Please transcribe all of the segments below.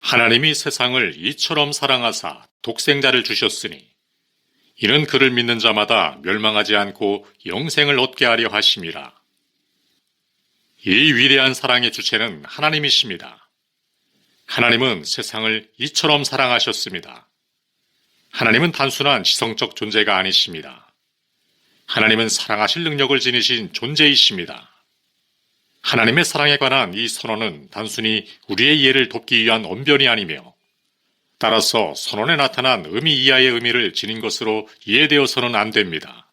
하나님이 세상을 이처럼 사랑하사 독생자를 주셨으니 이는 그를 믿는 자마다 멸망하지 않고 영생을 얻게 하려 하심이라. 이 위대한 사랑의 주체는 하나님이십니다. 하나님은 세상을 이처럼 사랑하셨습니다. 하나님은 단순한 지성적 존재가 아니십니다. 하나님은 사랑하실 능력을 지니신 존재이십니다. 하나님의 사랑에 관한 이 선언은 단순히 우리의 이해를 돕기 위한 언변이 아니며 따라서 선언에 나타난 의미 이하의 의미를 지닌 것으로 이해되어서는 안 됩니다.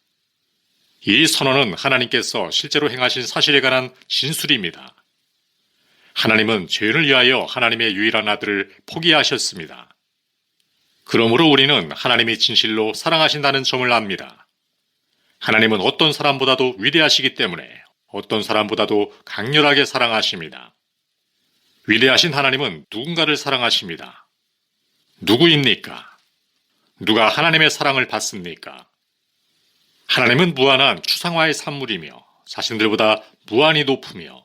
이 선언은 하나님께서 실제로 행하신 사실에 관한 진술입니다. 하나님은 죄인을 위하여 하나님의 유일한 아들을 포기하셨습니다. 그러므로 우리는 하나님이 진실로 사랑하신다는 점을 압니다. 하나님은 어떤 사람보다도 위대하시기 때문에 어떤 사람보다도 강렬하게 사랑하십니다. 위대하신 하나님은 누군가를 사랑하십니다. 누구입니까? 누가 하나님의 사랑을 받습니까? 하나님은 무한한 추상화의 산물이며 자신들보다 무한히 높으며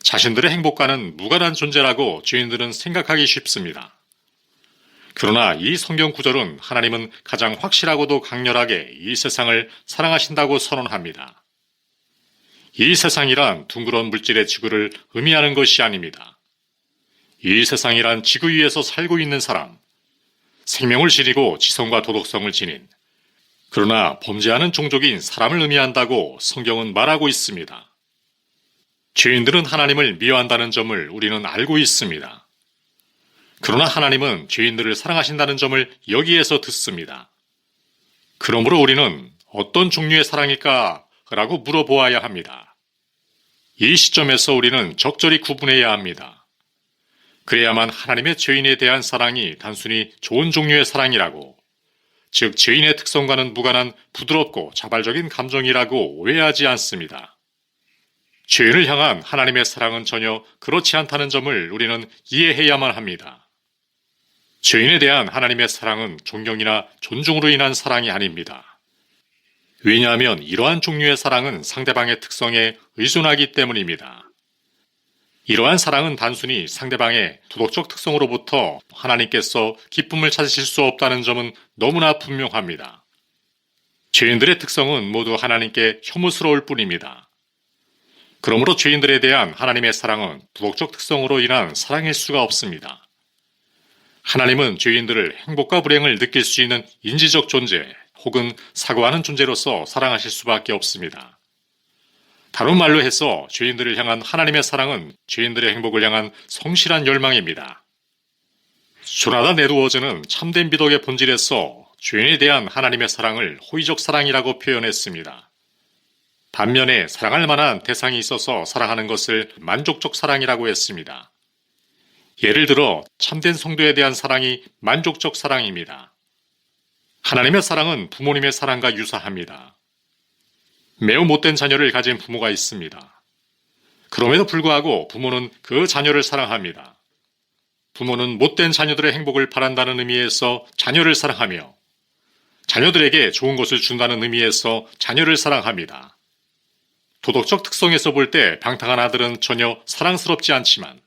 자신들의 행복과는 무관한 존재라고 죄인들은 생각하기 쉽습니다. 그러나 이 성경 구절은 하나님은 가장 확실하고도 강렬하게 이 세상을 사랑하신다고 선언합니다. 이 세상이란 둥그런 물질의 지구를 의미하는 것이 아닙니다. 이 세상이란 지구 위에서 살고 있는 사람, 생명을 지니고 지성과 도덕성을 지닌 그러나 범죄하는 종족인 사람을 의미한다고 성경은 말하고 있습니다. 죄인들은 하나님을 미워한다는 점을 우리는 알고 있습니다. 그러나 하나님은 죄인들을 사랑하신다는 점을 여기에서 듣습니다. 그러므로 우리는 어떤 종류의 사랑일까? 라고 물어보아야 합니다. 이 시점에서 우리는 적절히 구분해야 합니다. 그래야만 하나님의 죄인에 대한 사랑이 단순히 좋은 종류의 사랑이라고, 즉 죄인의 특성과는 무관한 부드럽고 자발적인 감정이라고 오해하지 않습니다. 죄인을 향한 하나님의 사랑은 전혀 그렇지 않다는 점을 우리는 이해해야만 합니다. 죄인에 대한 하나님의 사랑은 존경이나 존중으로 인한 사랑이 아닙니다. 왜냐하면 이러한 종류의 사랑은 상대방의 특성에 의존하기 때문입니다. 이러한 사랑은 단순히 상대방의 도덕적 특성으로부터 하나님께서 기쁨을 찾으실 수 없다는 점은 너무나 분명합니다. 죄인들의 특성은 모두 하나님께 혐오스러울 뿐입니다. 그러므로 죄인들에 대한 하나님의 사랑은 도덕적 특성으로 인한 사랑일 수가 없습니다. 하나님은 죄인들을 행복과 불행을 느낄 수 있는 인지적 존재 혹은 사고하는 존재로서 사랑하실 수밖에 없습니다. 다른 말로 해서 죄인들을 향한 하나님의 사랑은 죄인들의 행복을 향한 성실한 열망입니다. 조나단 에드워즈는 참된 미덕의 본질에서 죄인에 대한 하나님의 사랑을 호의적 사랑이라고 표현했습니다. 반면에 사랑할 만한 대상이 있어서 사랑하는 것을 만족적 사랑이라고 했습니다. 예를 들어 참된 성도에 대한 사랑이 만족적 사랑입니다. 하나님의 사랑은 부모님의 사랑과 유사합니다. 매우 못된 자녀를 가진 부모가 있습니다. 그럼에도 불구하고 부모는 그 자녀를 사랑합니다. 부모는 못된 자녀들의 행복을 바란다는 의미에서 자녀를 사랑하며 자녀들에게 좋은 것을 준다는 의미에서 자녀를 사랑합니다. 도덕적 특성에서 볼 때 방탕한 아들은 전혀 사랑스럽지 않지만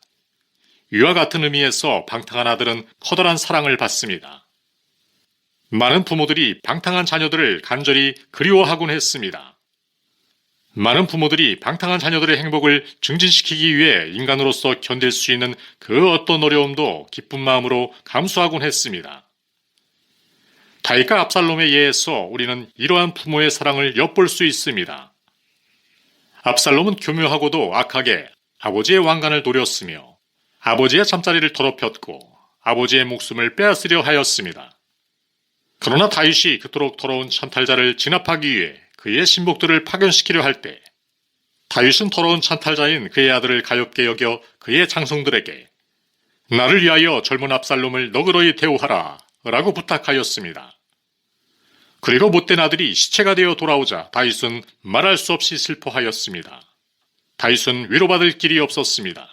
이와 같은 의미에서 방탕한 아들은 커다란 사랑을 받습니다. 많은 부모들이 방탕한 자녀들을 간절히 그리워하곤 했습니다. 많은 부모들이 방탕한 자녀들의 행복을 증진시키기 위해 인간으로서 견딜 수 있는 그 어떤 어려움도 기쁜 마음으로 감수하곤 했습니다. 다윗과 압살롬에 의해서 우리는 이러한 부모의 사랑을 엿볼 수 있습니다. 압살롬은 교묘하고도 악하게 아버지의 왕관을 노렸으며 아버지의 잠자리를 더럽혔고 아버지의 목숨을 빼앗으려 하였습니다. 그러나 다윗이 그토록 더러운 찬탈자를 진압하기 위해 그의 신복들을 파견시키려 할 때 다윗은 더러운 찬탈자인 그의 아들을 가엾게 여겨 그의 장성들에게 나를 위하여 젊은 압살롬을 너그러이 대우하라 라고 부탁하였습니다. 그리고 못된 아들이 시체가 되어 돌아오자 다윗은 말할 수 없이 슬퍼하였습니다. 다윗은 위로받을 길이 없었습니다.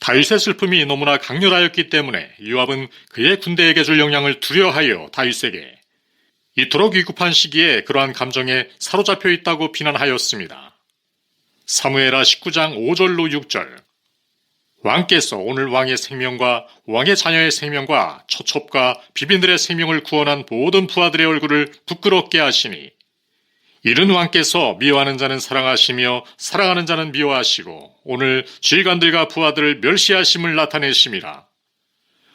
다윗의 슬픔이 너무나 강렬하였기 때문에 요압은 그의 군대에게 줄 영향을 두려워하여 다윗에게 이토록 위급한 시기에 그러한 감정에 사로잡혀 있다고 비난하였습니다. 사무엘하 19장 5절로 6절. 왕께서 오늘 왕의 생명과 왕의 자녀의 생명과 처첩과 비빈들의 생명을 구원한 모든 부하들의 얼굴을 부끄럽게 하시니 이른 왕께서 미워하는 자는 사랑하시며 사랑하는 자는 미워하시고 오늘 지휘관들과 부하들을 멸시하심을 나타내심이라.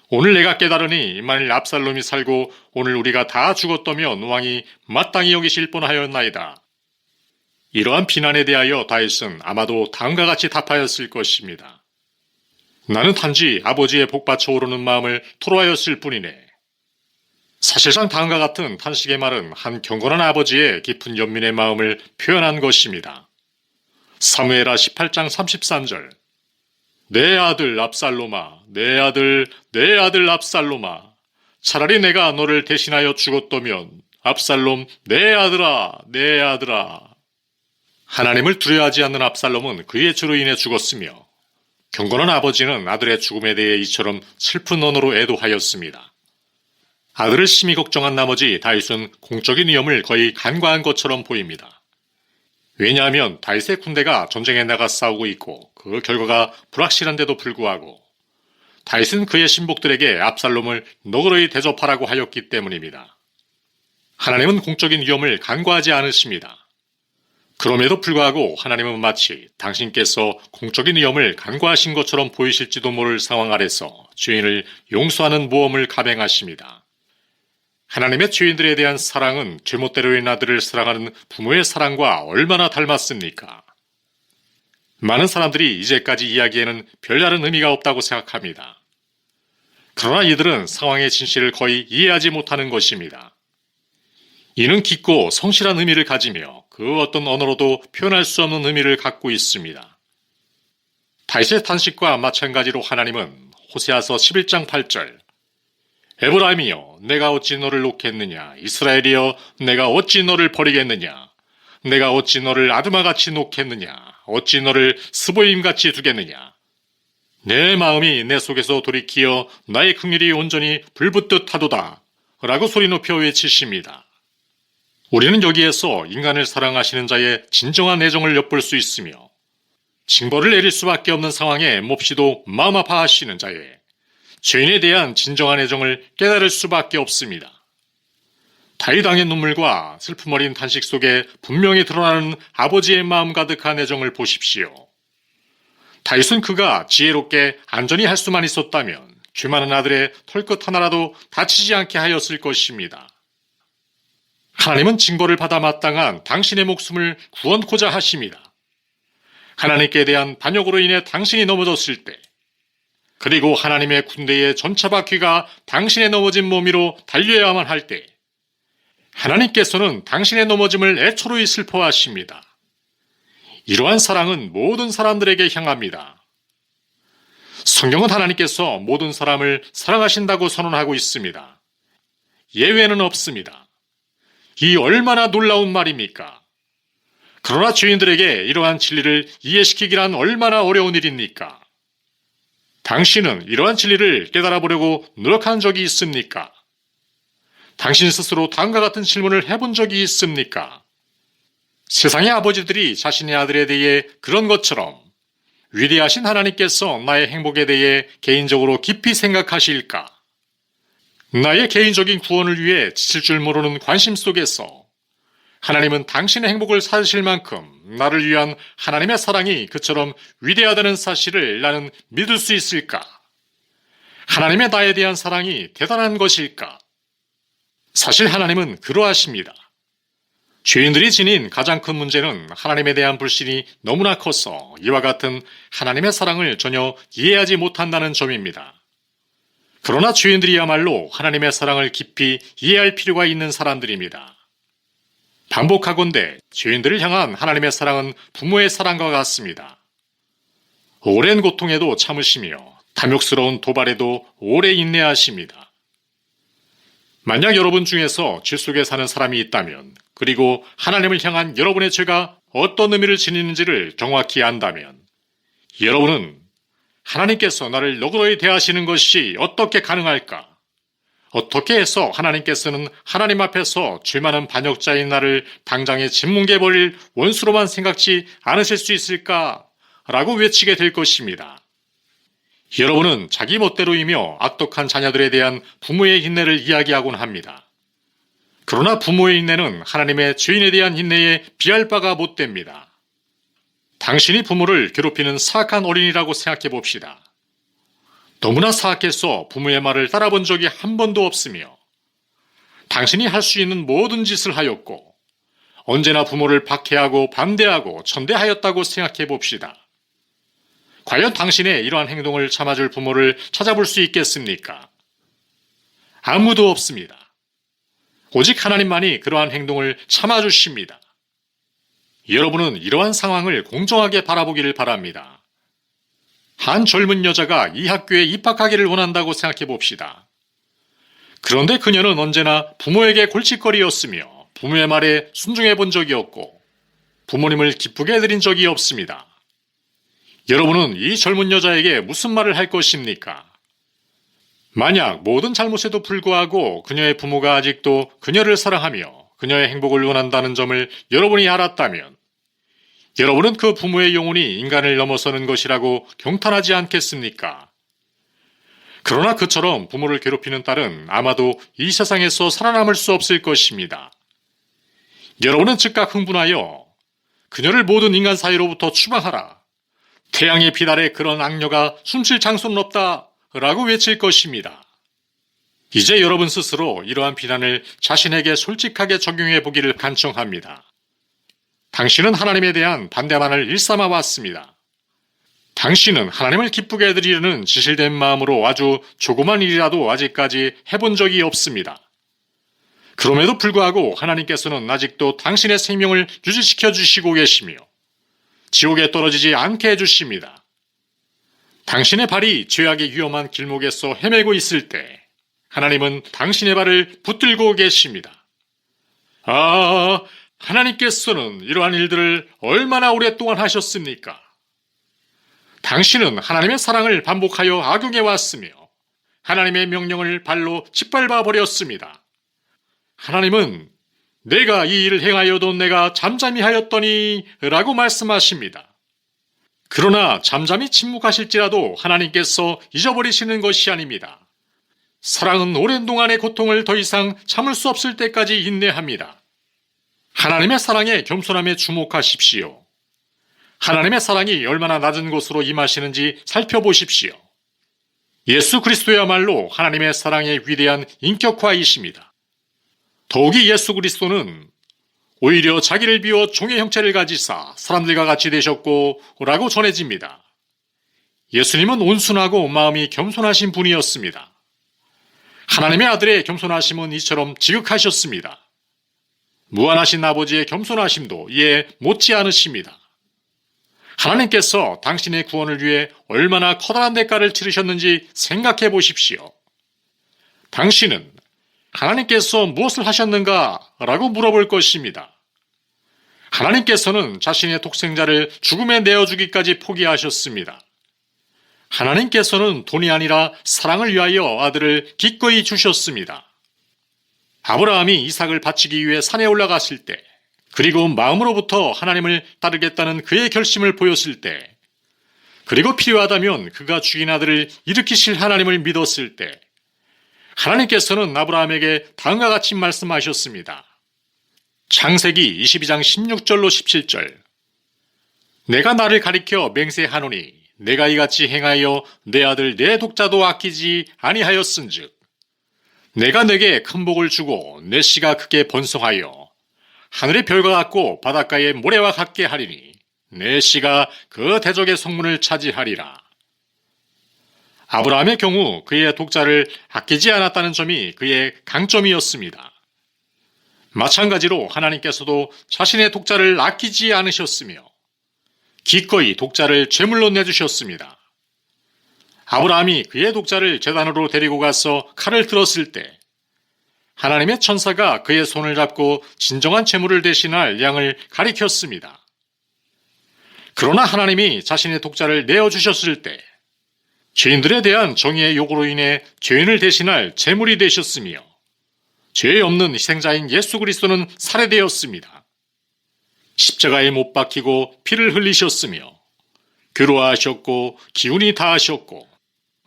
오늘 내가 깨달으니 만일 압살롬이 살고 오늘 우리가 다 죽었다면 왕이 마땅히 여기실 뻔하였나이다. 이러한 비난에 대하여 다윗은 아마도 다음과 같이 답하였을 것입니다. 나는 단지 아버지의 복받쳐 오르는 마음을 토로하였을 뿐이네. 사실상 다음과 같은 탄식의 말은 한 경건한 아버지의 깊은 연민의 마음을 표현한 것입니다. 사무엘하 18장 33절. 내 아들 압살롬아, 내 아들 압살롬아, 차라리 내가 너를 대신하여 죽었다면 압살롬 내 아들아, 내 아들아. 하나님을 두려워하지 않는 압살롬은 그의 죄로 인해 죽었으며 경건한 아버지는 아들의 죽음에 대해 이처럼 슬픈 언어로 애도하였습니다. 아들을 심히 걱정한 나머지 다윗은 공적인 위험을 거의 간과한 것처럼 보입니다. 왜냐하면 다윗의 군대가 전쟁에 나가 싸우고 있고 그 결과가 불확실한데도 불구하고 다윗은 그의 신복들에게 압살롬을 너그러이 대접하라고 하였기 때문입니다. 하나님은 공적인 위험을 간과하지 않으십니다. 그럼에도 불구하고 하나님은 마치 당신께서 공적인 위험을 간과하신 것처럼 보이실지도 모를 상황 아래서 죄인을 용서하는 모험을 감행하십니다. 하나님의 죄인들에 대한 사랑은 죄못대로인 아들을 사랑하는 부모의 사랑과 얼마나 닮았습니까? 많은 사람들이 이제까지 이야기에는 별다른 의미가 없다고 생각합니다. 그러나 이들은 상황의 진실을 거의 이해하지 못하는 것입니다. 이는 깊고 성실한 의미를 가지며 그 어떤 언어로도 표현할 수 없는 의미를 갖고 있습니다. 다윗의 탄식과 마찬가지로 하나님은 호세아서 11장 8절 에브라임이여 내가 어찌 너를 놓겠느냐, 이스라엘이여 내가 어찌 너를 버리겠느냐, 내가 어찌 너를 아드마같이 놓겠느냐, 어찌 너를 스보임같이 두겠느냐. 내 마음이 내 속에서 돌이키어 나의 긍휼이 온전히 불붙듯 하도다 라고 소리 높여 외치십니다. 우리는 여기에서 인간을 사랑하시는 자의 진정한 애정을 엿볼 수 있으며 징벌을 내릴 수밖에 없는 상황에 몹시도 마음 아파하시는 자의 죄인에 대한 진정한 애정을 깨달을 수밖에 없습니다. 다윗 왕의 눈물과 슬픔 어린 탄식 속에 분명히 드러나는 아버지의 마음 가득한 애정을 보십시오. 다윗은 그가 지혜롭게 안전히 할 수만 있었다면 죄 많은 아들의 털끝 하나라도 다치지 않게 하였을 것입니다. 하나님은 징벌을 받아 마땅한 당신의 목숨을 구원코자 하십니다. 하나님께 대한 반역으로 인해 당신이 넘어졌을 때, 그리고 하나님의 군대의 전차 바퀴가 당신의 넘어진 몸 위로 달려야만 할 때, 하나님께서는 당신의 넘어짐을 애초로이 슬퍼하십니다. 이러한 사랑은 모든 사람들에게 향합니다. 성경은 하나님께서 모든 사람을 사랑하신다고 선언하고 있습니다. 예외는 없습니다. 이 얼마나 놀라운 말입니까? 그러나 죄인들에게 이러한 진리를 이해시키기란 얼마나 어려운 일입니까? 당신은 이러한 진리를 깨달아보려고 노력한 적이 있습니까? 당신 스스로 다음과 같은 질문을 해본 적이 있습니까? 세상의 아버지들이 자신의 아들에 대해 그런 것처럼 위대하신 하나님께서 나의 행복에 대해 개인적으로 깊이 생각하실까? 나의 개인적인 구원을 위해 지칠 줄 모르는 관심 속에서 하나님은 당신의 행복을 찾으실 만큼 나를 위한 하나님의 사랑이 그처럼 위대하다는 사실을 나는 믿을 수 있을까? 하나님의 나에 대한 사랑이 대단한 것일까? 사실 하나님은 그러하십니다. 죄인들이 지닌 가장 큰 문제는 하나님에 대한 불신이 너무나 커서 이와 같은 하나님의 사랑을 전혀 이해하지 못한다는 점입니다. 그러나 죄인들이야말로 하나님의 사랑을 깊이 이해할 필요가 있는 사람들입니다. 반복하건대 죄인들을 향한 하나님의 사랑은 부모의 사랑과 같습니다. 오랜 고통에도 참으시며 탐욕스러운 도발에도 오래 인내하십니다. 만약 여러분 중에서 죄 속에 사는 사람이 있다면, 그리고 하나님을 향한 여러분의 죄가 어떤 의미를 지니는지를 정확히 안다면, 여러분은 하나님께서 나를 너그러이 대하시는 것이 어떻게 가능할까? 어떻게 해서 하나님께서는 하나님 앞에서 죄 많은 반역자인 나를 당장에 짓뭉개버릴 원수로만 생각지 않으실 수 있을까? 라고 외치게 될 것입니다. 여러분은 자기 멋대로이며 악독한 자녀들에 대한 부모의 인내를 이야기하곤 합니다. 그러나 부모의 인내는 하나님의 죄인에 대한 인내에 비할 바가 못 됩니다. 당신이 부모를 괴롭히는 사악한 어린이라고 생각해 봅시다. 너무나 사악해서 부모의 말을 따라본 적이 한 번도 없으며 당신이 할 수 있는 모든 짓을 하였고 언제나 부모를 박해하고 반대하고 천대하였다고 생각해 봅시다. 과연 당신의 이러한 행동을 참아줄 부모를 찾아볼 수 있겠습니까? 아무도 없습니다. 오직 하나님만이 그러한 행동을 참아주십니다. 여러분은 이러한 상황을 공정하게 바라보기를 바랍니다. 한 젊은 여자가 이 학교에 입학하기를 원한다고 생각해 봅시다. 그런데 그녀는 언제나 부모에게 골칫거리였으며 부모의 말에 순종해 본 적이 없고 부모님을 기쁘게 해드린 적이 없습니다. 여러분은 이 젊은 여자에게 무슨 말을 할 것입니까? 만약 모든 잘못에도 불구하고 그녀의 부모가 아직도 그녀를 사랑하며 그녀의 행복을 원한다는 점을 여러분이 알았다면 여러분은 그 부모의 영혼이 인간을 넘어서는 것이라고 경탄하지 않겠습니까? 그러나 그처럼 부모를 괴롭히는 딸은 아마도 이 세상에서 살아남을 수 없을 것입니다. 여러분은 즉각 흥분하여 그녀를 모든 인간 사이로부터 추방하라. 태양의 빛 아래 그런 악녀가 숨쉴 장소는 없다. 라고 외칠 것입니다. 이제 여러분 스스로 이러한 비난을 자신에게 솔직하게 적용해 보기를 간청합니다. 당신은 하나님에 대한 반대만을 일삼아 왔습니다. 당신은 하나님을 기쁘게 해드리려는 지실된 마음으로 아주 조그만 일이라도 아직까지 해본 적이 없습니다. 그럼에도 불구하고 하나님께서는 아직도 당신의 생명을 유지시켜 주시고 계시며 지옥에 떨어지지 않게 해주십니다. 당신의 발이 죄악의 위험한 길목에서 헤매고 있을 때 하나님은 당신의 발을 붙들고 계십니다. 하나님께서는 이러한 일들을 얼마나 오랫동안 하셨습니까? 당신은 하나님의 사랑을 반복하여 악용해 왔으며 하나님의 명령을 발로 짓밟아 버렸습니다. 하나님은 내가 이 일을 행하여도 내가 잠잠히 하였더니 라고 말씀하십니다. 그러나 잠잠히 침묵하실지라도 하나님께서 잊어버리시는 것이 아닙니다. 사랑은 오랜 동안의 고통을 더 이상 참을 수 없을 때까지 인내합니다. 하나님의 사랑에 겸손함에 주목하십시오. 하나님의 사랑이 얼마나 낮은 곳으로 임하시는지 살펴보십시오. 예수 그리스도야말로 하나님의 사랑의 위대한 인격화이십니다. 더욱이 예수 그리스도는 오히려 자기를 비워 종의 형체를 가지사 사람들과 같이 되셨고 라고 전해집니다. 예수님은 온순하고 마음이 겸손하신 분이었습니다. 하나님의 아들의 겸손하심은 이처럼 지극하셨습니다. 무한하신 아버지의 겸손하심도 이에 못지 않으십니다. 하나님께서 당신의 구원을 위해 얼마나 커다란 대가를 치르셨는지 생각해 보십시오. 당신은 하나님께서 무엇을 하셨는가? 라고 물어볼 것입니다. 하나님께서는 자신의 독생자를 죽음에 내어주기까지 포기하셨습니다. 하나님께서는 돈이 아니라 사랑을 위하여 아들을 기꺼이 주셨습니다. 아브라함이 이삭을 바치기 위해 산에 올라갔을 때, 그리고 마음으로부터 하나님을 따르겠다는 그의 결심을 보였을 때, 그리고 필요하다면 그가 죽인 아들을 일으키실 하나님을 믿었을 때, 하나님께서는 아브라함에게 다음과 같이 말씀하셨습니다. 창세기 22장 16절로 17절. 내가 나를 가리켜 맹세하노니 내가 이같이 행하여 내 아들 내 독자도 아끼지 아니하였은즉 내가 내게 큰 복을 주고 내 씨가 크게 번성하여 하늘의 별과 같고 바닷가의 모래와 같게 하리니 내 씨가 그 대적의 성문을 차지하리라. 아브라함의 경우 그의 독자를 아끼지 않았다는 점이 그의 강점이었습니다. 마찬가지로 하나님께서도 자신의 독자를 아끼지 않으셨으며 기꺼이 독자를 제물로 내주셨습니다. 아브라함이 그의 독자를 제단으로 데리고 가서 칼을 들었을 때 하나님의 천사가 그의 손을 잡고 진정한 제물을 대신할 양을 가리켰습니다. 그러나 하나님이 자신의 독자를 내어주셨을 때 죄인들에 대한 정의의 요구로 인해 죄인을 대신할 제물이 되셨으며 죄 없는 희생자인 예수 그리스도는 살해되었습니다. 십자가에 못 박히고 피를 흘리셨으며 괴로워하셨고 기운이 다하셨고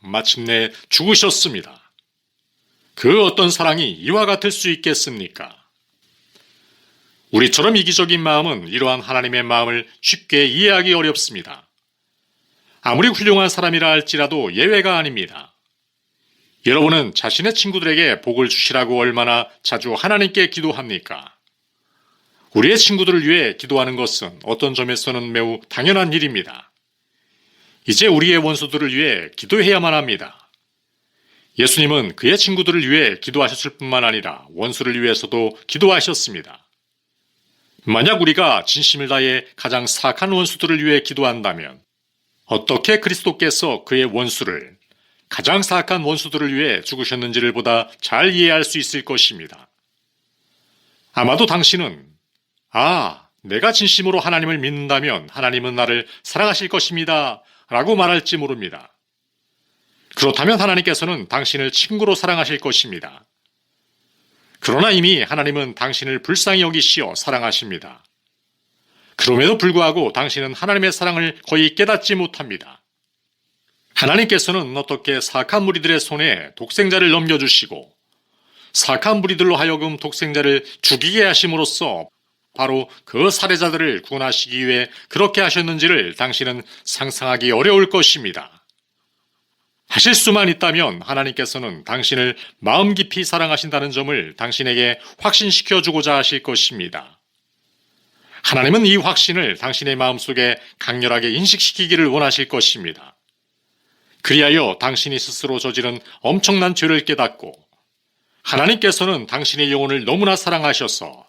마침내 죽으셨습니다. 그 어떤 사랑이 이와 같을 수 있겠습니까? 우리처럼 이기적인 마음은 이러한 하나님의 마음을 쉽게 이해하기 어렵습니다. 아무리 훌륭한 사람이라 할지라도 예외가 아닙니다. 여러분은 자신의 친구들에게 복을 주시라고 얼마나 자주 하나님께 기도합니까? 우리의 친구들을 위해 기도하는 것은 어떤 점에서는 매우 당연한 일입니다. 이제 우리의 원수들을 위해 기도해야만 합니다. 예수님은 그의 친구들을 위해 기도하셨을 뿐만 아니라 원수를 위해서도 기도하셨습니다. 만약 우리가 진심을 다해 가장 사악한 원수들을 위해 기도한다면 어떻게 그리스도께서 그의 원수를, 가장 사악한 원수들을 위해 죽으셨는지를 보다 잘 이해할 수 있을 것입니다. 아마도 당신은 내가 진심으로 하나님을 믿는다면 하나님은 나를 사랑하실 것입니다 라고 말할지 모릅니다. 그렇다면 하나님께서는 당신을 친구로 사랑하실 것입니다. 그러나 이미 하나님은 당신을 불쌍히 여기시어 사랑하십니다. 그럼에도 불구하고 당신은 하나님의 사랑을 거의 깨닫지 못합니다. 하나님께서는 어떻게 사악한 무리들의 손에 독생자를 넘겨주시고 사악한 무리들로 하여금 독생자를 죽이게 하심으로써 바로 그 살해자들을 구원하시기 위해 그렇게 하셨는지를 당신은 상상하기 어려울 것입니다. 하실 수만 있다면 하나님께서는 당신을 마음 깊이 사랑하신다는 점을 당신에게 확신시켜 주고자 하실 것입니다. 하나님은 이 확신을 당신의 마음속에 강렬하게 인식시키기를 원하실 것입니다. 그리하여 당신이 스스로 저지른 엄청난 죄를 깨닫고 하나님께서는 당신의 영혼을 너무나 사랑하셔서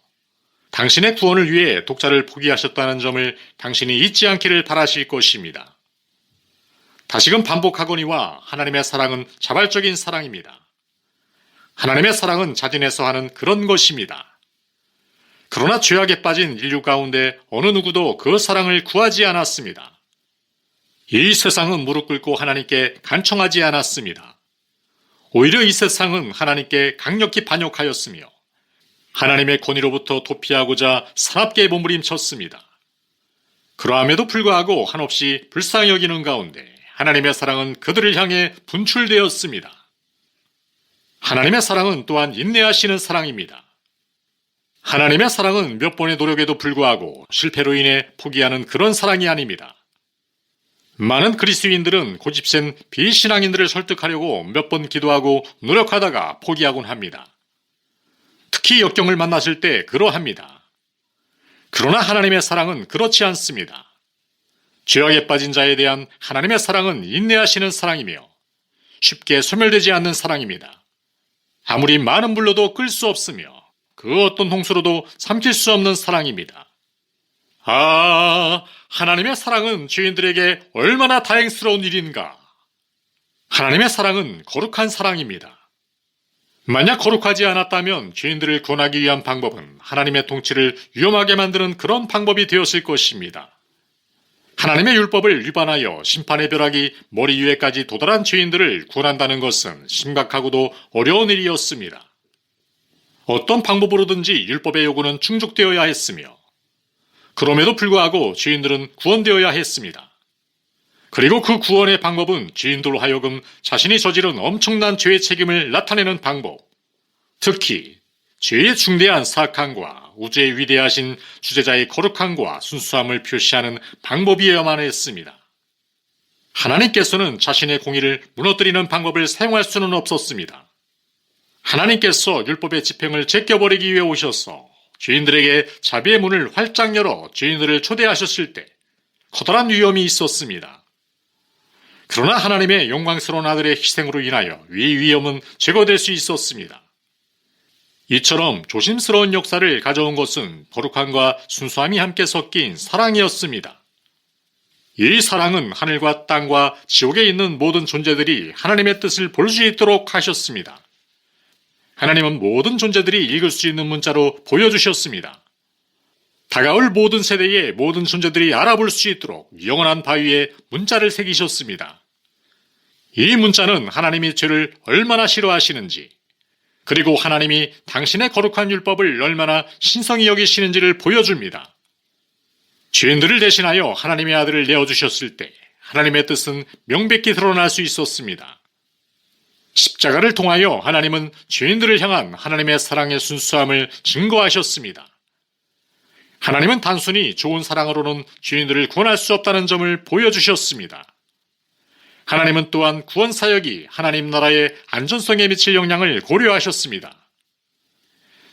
당신의 구원을 위해 독자를 포기하셨다는 점을 당신이 잊지 않기를 바라실 것입니다. 다시금 반복하거니와 하나님의 사랑은 자발적인 사랑입니다. 하나님의 사랑은 자진해서 하는 그런 것입니다. 그러나 죄악에 빠진 인류 가운데 어느 누구도 그 사랑을 구하지 않았습니다. 이 세상은 무릎 꿇고 하나님께 간청하지 않았습니다. 오히려 이 세상은 하나님께 강력히 반역하였으며 하나님의 권위로부터 도피하고자 사납게 몸부림쳤습니다. 그러함에도 불구하고 한없이 불쌍히 여기는 가운데 하나님의 사랑은 그들을 향해 분출되었습니다. 하나님의 사랑은 또한 인내하시는 사랑입니다. 하나님의 사랑은 몇 번의 노력에도 불구하고 실패로 인해 포기하는 그런 사랑이 아닙니다. 많은 그리스도인들은 고집센 비신앙인들을 설득하려고 몇 번 기도하고 노력하다가 포기하곤 합니다. 특히 역경을 만났을 때 그러합니다. 그러나 하나님의 사랑은 그렇지 않습니다. 죄악에 빠진 자에 대한 하나님의 사랑은 인내하시는 사랑이며 쉽게 소멸되지 않는 사랑입니다. 아무리 많은 불로도 끌 수 없으며 그 어떤 홍수로도 삼킬 수 없는 사랑입니다. 하나님의 사랑은 죄인들에게 얼마나 다행스러운 일인가. 하나님의 사랑은 거룩한 사랑입니다. 만약 거룩하지 않았다면 죄인들을 구원하기 위한 방법은 하나님의 통치를 위험하게 만드는 그런 방법이 되었을 것입니다. 하나님의 율법을 위반하여 심판의 벼락이 머리 위에까지 도달한 죄인들을 구원한다는 것은 심각하고도 어려운 일이었습니다. 어떤 방법으로든지 율법의 요구는 충족되어야 했으며 그럼에도 불구하고 죄인들은 구원되어야 했습니다. 그리고 그 구원의 방법은 죄인들로 하여금 자신이 저지른 엄청난 죄의 책임을 나타내는 방법, 특히 죄의 중대한 사악함과 우주의 위대하신 주재자의 거룩함과 순수함을 표시하는 방법이어야만 했습니다. 하나님께서는 자신의 공의를 무너뜨리는 방법을 사용할 수는 없었습니다. 하나님께서 율법의 집행을 제껴버리기 위해 오셔서 죄인들에게 자비의 문을 활짝 열어 죄인들을 초대하셨을 때 커다란 위험이 있었습니다. 그러나 하나님의 영광스러운 아들의 희생으로 인하여 이 위험은 제거될 수 있었습니다. 이처럼 조심스러운 역사를 가져온 것은 거룩함과 순수함이 함께 섞인 사랑이었습니다. 이 사랑은 하늘과 땅과 지옥에 있는 모든 존재들이 하나님의 뜻을 볼 수 있도록 하셨습니다. 하나님은 모든 존재들이 읽을 수 있는 문자로 보여주셨습니다. 다가올 모든 세대의 모든 존재들이 알아볼 수 있도록 영원한 바위에 문자를 새기셨습니다. 이 문자는 하나님이 죄를 얼마나 싫어하시는지, 그리고 하나님이 당신의 거룩한 율법을 얼마나 신성히 여기시는지를 보여줍니다. 죄인들을 대신하여 하나님의 아들을 내어주셨을 때 하나님의 뜻은 명백히 드러날 수 있었습니다. 십자가를 통하여 하나님은 죄인들을 향한 하나님의 사랑의 순수함을 증거하셨습니다. 하나님은 단순히 좋은 사랑으로는 죄인들을 구원할 수 없다는 점을 보여주셨습니다. 하나님은 또한 구원 사역이 하나님 나라의 안전성에 미칠 영향을 고려하셨습니다.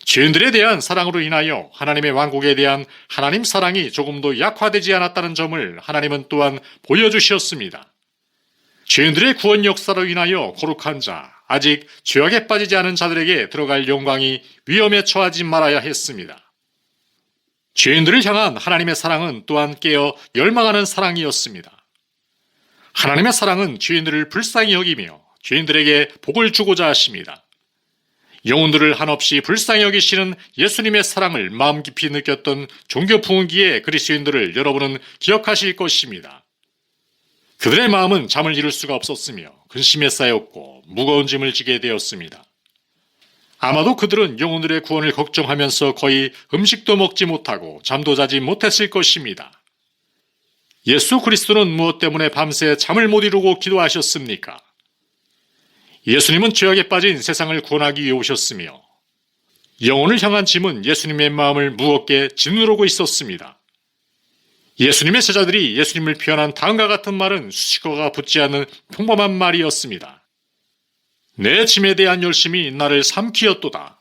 죄인들에 대한 사랑으로 인하여 하나님의 왕국에 대한 하나님 사랑이 조금도 약화되지 않았다는 점을 하나님은 또한 보여주셨습니다. 죄인들의 구원 역사로 인하여 거룩한 자, 아직 죄악에 빠지지 않은 자들에게 들어갈 영광이 위험에 처하지 말아야 했습니다. 죄인들을 향한 하나님의 사랑은 또한 깨어 열망하는 사랑이었습니다. 하나님의 사랑은 죄인들을 불쌍히 여기며 죄인들에게 복을 주고자 하십니다. 영혼들을 한없이 불쌍히 여기시는 예수님의 사랑을 마음 깊이 느꼈던 종교 부흥기의 그리스도인들을 여러분은 기억하실 것입니다. 그들의 마음은 잠을 이룰 수가 없었으며 근심에 쌓였고 무거운 짐을 지게 되었습니다. 아마도 그들은 영혼들의 구원을 걱정하면서 거의 음식도 먹지 못하고 잠도 자지 못했을 것입니다. 예수 그리스도는 무엇 때문에 밤새 잠을 못 이루고 기도하셨습니까? 예수님은 죄악에 빠진 세상을 구원하기 위해 오셨으며 영혼을 향한 짐은 예수님의 마음을 무겁게 짓누르고 있었습니다. 예수님의 제자들이 예수님을 표현한 다음과 같은 말은 수식어가 붙지 않은 평범한 말이었습니다. 내 짐에 대한 열심이 나를 삼키었도다.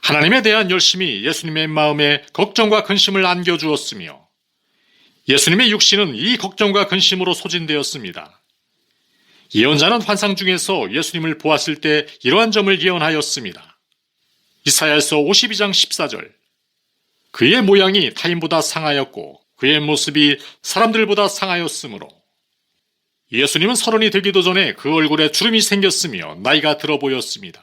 하나님에 대한 열심이 예수님의 마음에 걱정과 근심을 안겨주었으며 예수님의 육신은 이 걱정과 근심으로 소진되었습니다. 예언자는 환상 중에서 예수님을 보았을 때 이러한 점을 예언하였습니다. 이사야서 52장 14절. 그의 모양이 타인보다 상하였고 그의 모습이 사람들보다 상하였으므로. 예수님은 30이 되기도 전에 그 얼굴에 주름이 생겼으며 나이가 들어 보였습니다.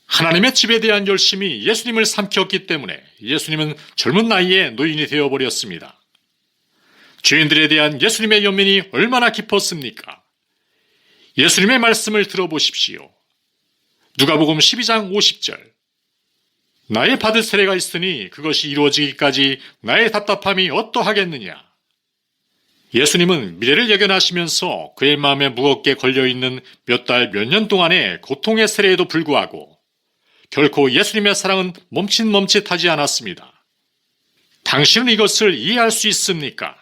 하나님의 집에 대한 열심이 예수님을 삼켰기 때문에 예수님은 젊은 나이에 노인이 되어버렸습니다. 죄인들에 대한 예수님의 연민이 얼마나 깊었습니까? 예수님의 말씀을 들어보십시오. 누가복음 12장 50절. 나의 받을 세례가 있으니 그것이 이루어지기까지 나의 답답함이 어떠하겠느냐. 예수님은 미래를 예견하시면서 그의 마음에 무겁게 걸려있는 몇 달, 몇 년 동안의 고통의 세례에도 불구하고 결코 예수님의 사랑은 멈칫멈칫하지 않았습니다. 당신은 이것을 이해할 수 있습니까?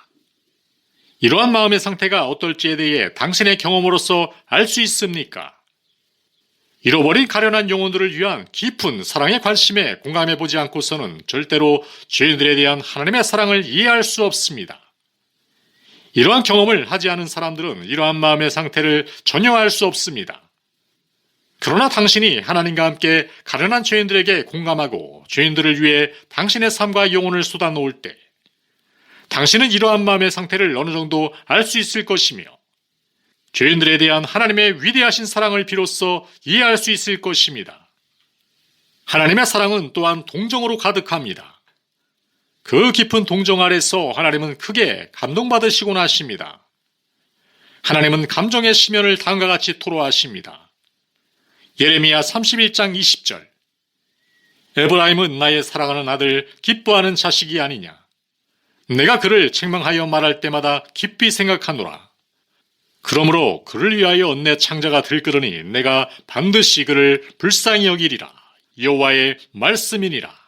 이러한 마음의 상태가 어떨지에 대해 당신의 경험으로서 알 수 있습니까? 잃어버린 가련한 영혼들을 위한 깊은 사랑의 관심에 공감해보지 않고서는 절대로 죄인들에 대한 하나님의 사랑을 이해할 수 없습니다. 이러한 경험을 하지 않은 사람들은 이러한 마음의 상태를 전혀 알 수 없습니다. 그러나 당신이 하나님과 함께 가련한 죄인들에게 공감하고 죄인들을 위해 당신의 삶과 영혼을 쏟아놓을 때 당신은 이러한 마음의 상태를 어느 정도 알 수 있을 것이며 죄인들에 대한 하나님의 위대하신 사랑을 비로소 이해할 수 있을 것입니다. 하나님의 사랑은 또한 동정으로 가득합니다. 그 깊은 동정 아래서 하나님은 크게 감동받으시곤 하십니다. 하나님은 감정의 심연을 다음과 같이 토로하십니다. 예레미야 31장 20절. 에브라임은 나의 사랑하는 아들, 기뻐하는 자식이 아니냐. 내가 그를 책망하여 말할 때마다 깊이 생각하노라. 그러므로 그를 위하여 내 창자가 들끓으니 내가 반드시 그를 불쌍히 여기리라. 여호와의 말씀이니라.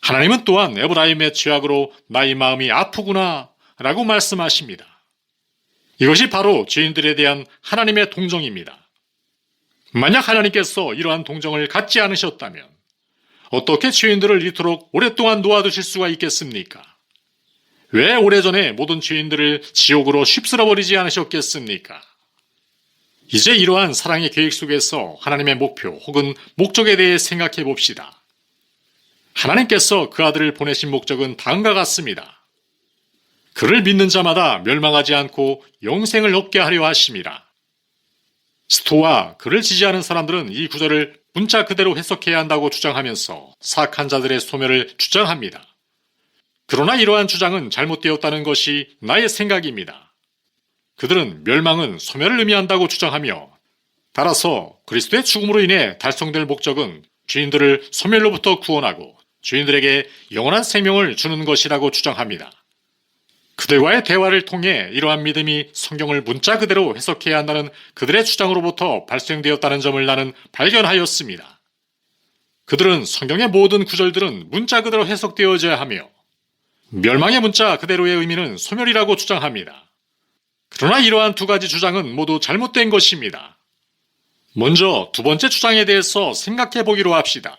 하나님은 또한 에브라임의 죄악으로 나의 마음이 아프구나 라고 말씀하십니다. 이것이 바로 죄인들에 대한 하나님의 동정입니다. 만약 하나님께서 이러한 동정을 갖지 않으셨다면 어떻게 죄인들을 이토록 오랫동안 놓아두실 수가 있겠습니까? 왜 오래전에 모든 죄인들을 지옥으로 휩쓸어버리지 않으셨겠습니까? 이제 이러한 사랑의 계획 속에서 하나님의 목표 혹은 목적에 대해 생각해 봅시다. 하나님께서 그 아들을 보내신 목적은 다음과 같습니다. 그를 믿는 자마다 멸망하지 않고 영생을 얻게 하려 하심이라. 스토와 그를 지지하는 사람들은 이 구절을 문자 그대로 해석해야 한다고 주장하면서 사악한 자들의 소멸을 주장합니다. 그러나 이러한 주장은 잘못되었다는 것이 나의 생각입니다. 그들은 멸망은 소멸을 의미한다고 주장하며 따라서 그리스도의 죽음으로 인해 달성될 목적은 죄인들을 소멸로부터 구원하고 죄인들에게 영원한 생명을 주는 것이라고 주장합니다. 그들과의 대화를 통해 이러한 믿음이 성경을 문자 그대로 해석해야 한다는 그들의 주장으로부터 발생되었다는 점을 나는 발견하였습니다. 그들은 성경의 모든 구절들은 문자 그대로 해석되어져야 하며 멸망의 문자 그대로의 의미는 소멸이라고 주장합니다. 그러나 이러한 두 가지 주장은 모두 잘못된 것입니다. 먼저 두 번째 주장에 대해서 생각해 보기로 합시다.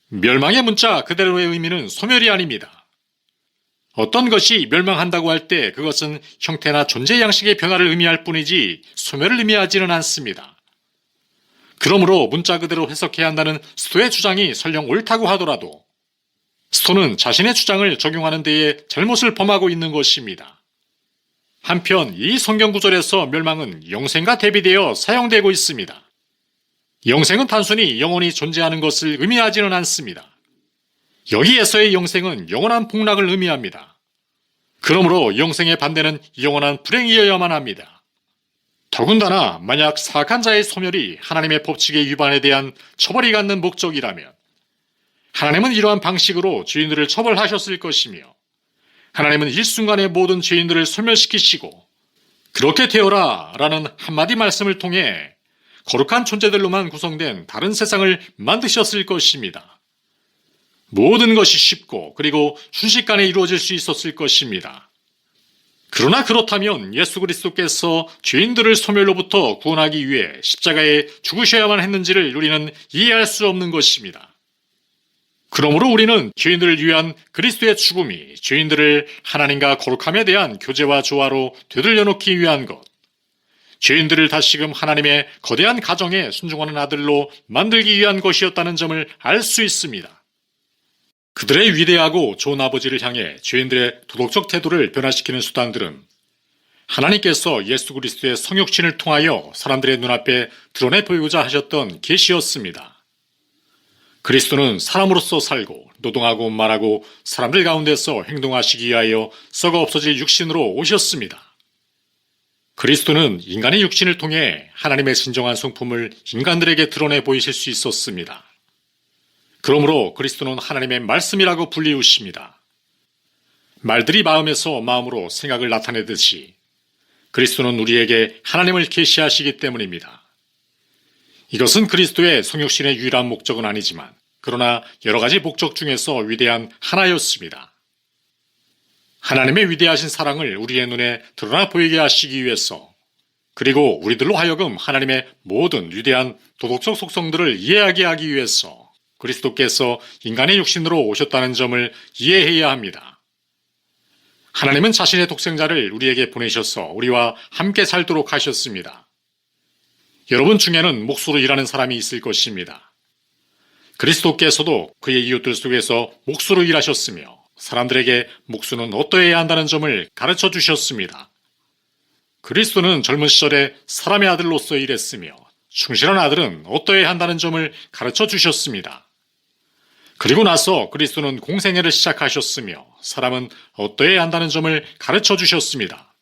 멸망의 문자 그대로의 의미는 소멸이 아닙니다. 어떤 것이 멸망한다고 할 때 그것은 형태나 존재 양식의 변화를 의미할 뿐이지 소멸을 의미하지는 않습니다. 그러므로 문자 그대로 해석해야 한다는 스토의 주장이 설령 옳다고 하더라도 스토는 자신의 주장을 적용하는 데에 잘못을 범하고 있는 것입니다. 한편 이 성경 구절에서 멸망은 영생과 대비되어 사용되고 있습니다. 영생은 단순히 영원히 존재하는 것을 의미하지는 않습니다. 여기에서의 영생은 영원한 복락을 의미합니다. 그러므로 영생의 반대는 영원한 불행이어야만 합니다. 더군다나 만약 사악한 자의 소멸이 하나님의 법칙의 위반에 대한 처벌이 갖는 목적이라면 하나님은 이러한 방식으로 죄인들을 처벌하셨을 것이며 하나님은 일순간에 모든 죄인들을 소멸시키시고 그렇게 되어라 라는 한마디 말씀을 통해 거룩한 존재들로만 구성된 다른 세상을 만드셨을 것입니다. 모든 것이 쉽고 그리고 순식간에 이루어질 수 있었을 것입니다. 그러나 그렇다면 예수 그리스도께서 죄인들을 소멸로부터 구원하기 위해 십자가에 죽으셔야만 했는지를 우리는 이해할 수 없는 것입니다. 그러므로 우리는 죄인들을 위한 그리스도의 죽음이 죄인들을 하나님과 거룩함에 대한 교제와 조화로 되돌려 놓기 위한 것, 죄인들을 다시금 하나님의 거대한 가정에 순종하는 아들로 만들기 위한 것이었다는 점을 알 수 있습니다. 그들의 위대하고 좋은 아버지를 향해 죄인들의 도덕적 태도를 변화시키는 수단들은 하나님께서 예수 그리스도의 성육신을 통하여 사람들의 눈앞에 드러내 보이고자 하셨던 계시였습니다. 그리스도는 사람으로서 살고 노동하고 말하고 사람들 가운데서 행동하시기 위하여 썩어 없어질 육신으로 오셨습니다. 그리스도는 인간의 육신을 통해 하나님의 진정한 성품을 인간들에게 드러내 보이실 수 있었습니다. 그러므로 그리스도는 하나님의 말씀이라고 불리우십니다. 말들이 마음에서 마음으로 생각을 나타내듯이 그리스도는 우리에게 하나님을 계시하시기 때문입니다. 이것은 그리스도의 성육신의 유일한 목적은 아니지만 그러나 여러 가지 목적 중에서 위대한 하나였습니다. 하나님의 위대하신 사랑을 우리의 눈에 드러나 보이게 하시기 위해서 그리고 우리들로 하여금 하나님의 모든 위대한 도덕적 속성들을 이해하게 하기 위해서 그리스도께서 인간의 육신으로 오셨다는 점을 이해해야 합니다. 하나님은 자신의 독생자를 우리에게 보내셔서 우리와 함께 살도록 하셨습니다. 여러분 중에는 목수로 일하는 사람이 있을 것입니다. 그리스도께서도 그의 이웃들 속에서 목수로 일하셨으며 사람들에게 목수는 어떠해야 한다는 점을 가르쳐 주셨습니다. 그리스도는 젊은 시절에 사람의 아들로서 일했으며 충실한 아들은 어떠해야 한다는 점을 가르쳐 주셨습니다. 그리고 나서 그리스도는 공생애를 시작하셨으며 사람은 어떠해야 한다는 점을 가르쳐 주셨습니다.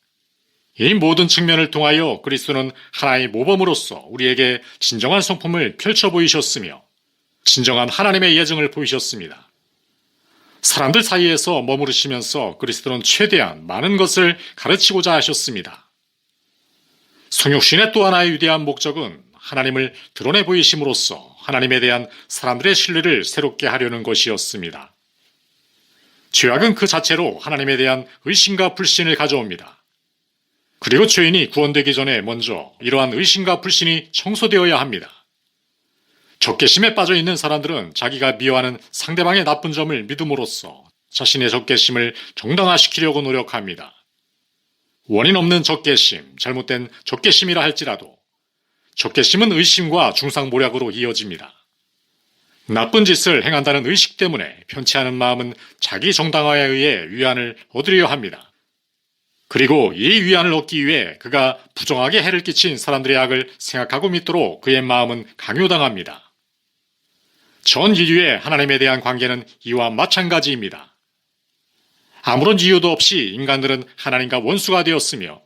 이 모든 측면을 통하여 그리스도는 하나의 모범으로서 우리에게 진정한 성품을 펼쳐 보이셨으며 진정한 하나님의 예정을 보이셨습니다. 사람들 사이에서 머무르시면서 그리스도는 최대한 많은 것을 가르치고자 하셨습니다. 성육신의 또 하나의 위대한 목적은 하나님을 드러내 보이심으로써 하나님에 대한 사람들의 신뢰를 새롭게 하려는 것이었습니다. 죄악은 그 자체로 하나님에 대한 의심과 불신을 가져옵니다. 그리고 죄인이 구원되기 전에 먼저 이러한 의심과 불신이 청소되어야 합니다. 적개심에 빠져 있는 사람들은 자기가 미워하는 상대방의 나쁜 점을 믿음으로써 자신의 적개심을 정당화시키려고 노력합니다. 원인 없는 적개심, 잘못된 적개심이라 할지라도 적개심은 의심과 중상모략으로 이어집니다. 나쁜 짓을 행한다는 의식 때문에 편치 않은 마음은 자기 정당화에 의해 위안을 얻으려 합니다. 그리고 이 위안을 얻기 위해 그가 부정하게 해를 끼친 사람들의 악을 생각하고 믿도록 그의 마음은 강요당합니다. 전 인류의 하나님에 대한 관계는 이와 마찬가지입니다. 아무런 이유도 없이 인간들은 하나님과 원수가 되었으며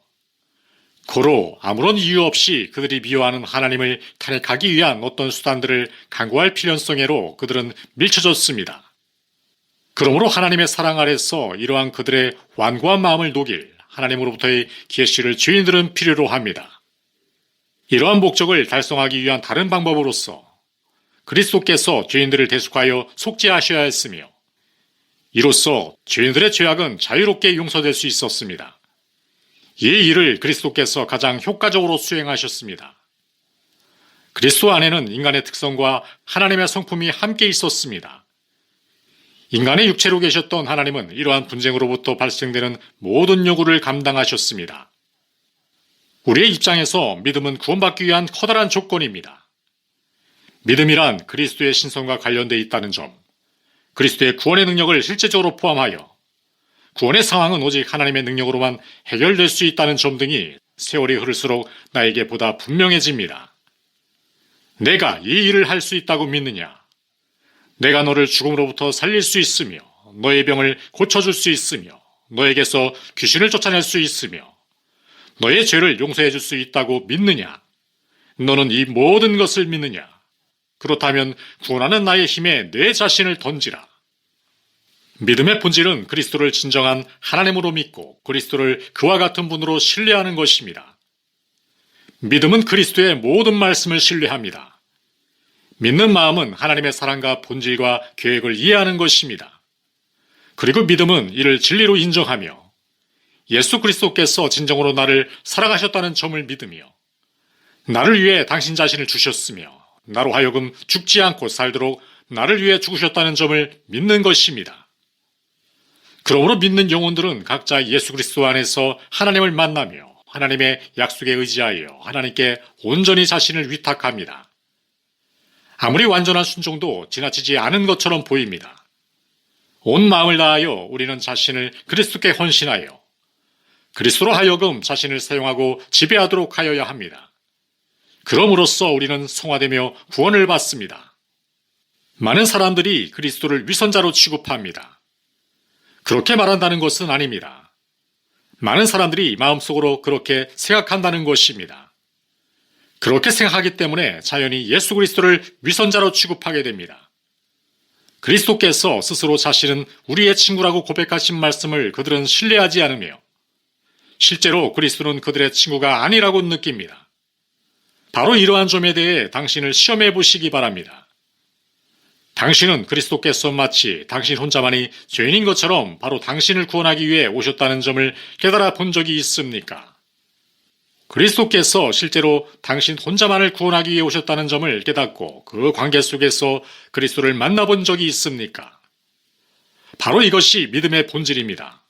고로 아무런 이유 없이 그들이 미워하는 하나님을 탄핵하기 위한 어떤 수단들을 강구할 필연성애로 그들은 밀쳐졌습니다. 그러므로 하나님의 사랑 아래서 이러한 그들의 완고한 마음을 녹일 하나님으로부터의 계시를 죄인들은 필요로 합니다. 이러한 목적을 달성하기 위한 다른 방법으로서 그리스도께서 죄인들을 대속하여 속죄하셔야 했으며 이로써 죄인들의 죄악은 자유롭게 용서될 수 있었습니다. 이 일을 그리스도께서 가장 효과적으로 수행하셨습니다. 그리스도 안에는 인간의 특성과 하나님의 성품이 함께 있었습니다. 인간의 육체로 계셨던 하나님은 이러한 분쟁으로부터 발생되는 모든 요구를 감당하셨습니다. 우리의 입장에서 믿음은 구원받기 위한 커다란 조건입니다. 믿음이란 그리스도의 신성과 관련되어 있다는 점, 그리스도의 구원의 능력을 실제적으로 포함하여 구원의 상황은 오직 하나님의 능력으로만 해결될 수 있다는 점 등이 세월이 흐를수록 나에게 보다 분명해집니다. 내가 이 일을 할 수 있다고 믿느냐? 내가 너를 죽음으로부터 살릴 수 있으며 너의 병을 고쳐줄 수 있으며 너에게서 귀신을 쫓아낼 수 있으며 너의 죄를 용서해 줄 수 있다고 믿느냐? 너는 이 모든 것을 믿느냐? 그렇다면 구원하는 나의 힘에 내 자신을 던지라. 믿음의 본질은 그리스도를 진정한 하나님으로 믿고 그리스도를 그와 같은 분으로 신뢰하는 것입니다. 믿음은 그리스도의 모든 말씀을 신뢰합니다. 믿는 마음은 하나님의 사랑과 본질과 계획을 이해하는 것입니다. 그리고 믿음은 이를 진리로 인정하며 예수 그리스도께서 진정으로 나를 사랑하셨다는 점을 믿으며 나를 위해 당신 자신을 주셨으며 나로 하여금 죽지 않고 살도록 나를 위해 죽으셨다는 점을 믿는 것입니다. 그러므로 믿는 영혼들은 각자 예수 그리스도 안에서 하나님을 만나며 하나님의 약속에 의지하여 하나님께 온전히 자신을 위탁합니다. 아무리 완전한 순종도 지나치지 않은 것처럼 보입니다. 온 마음을 다하여 우리는 자신을 그리스도께 헌신하여 그리스도로 하여금 자신을 사용하고 지배하도록 하여야 합니다. 그럼으로써 우리는 성화되며 구원을 받습니다. 많은 사람들이 그리스도를 위선자로 취급합니다. 그렇게 말한다는 것은 아닙니다. 많은 사람들이 마음속으로 그렇게 생각한다는 것입니다. 그렇게 생각하기 때문에 자연히 예수 그리스도를 위선자로 취급하게 됩니다. 그리스도께서 스스로 자신은 우리의 친구라고 고백하신 말씀을 그들은 신뢰하지 않으며 실제로 그리스도는 그들의 친구가 아니라고 느낍니다. 바로 이러한 점에 대해 당신을 시험해 보시기 바랍니다. 당신은 그리스도께서 마치 당신 혼자만이 죄인인 것처럼 바로 당신을 구원하기 위해 오셨다는 점을 깨달아 본 적이 있습니까? 그리스도께서 실제로 당신 혼자만을 구원하기 위해 오셨다는 점을 깨닫고 그 관계 속에서 그리스도를 만나본 적이 있습니까? 바로 이것이 믿음의 본질입니다.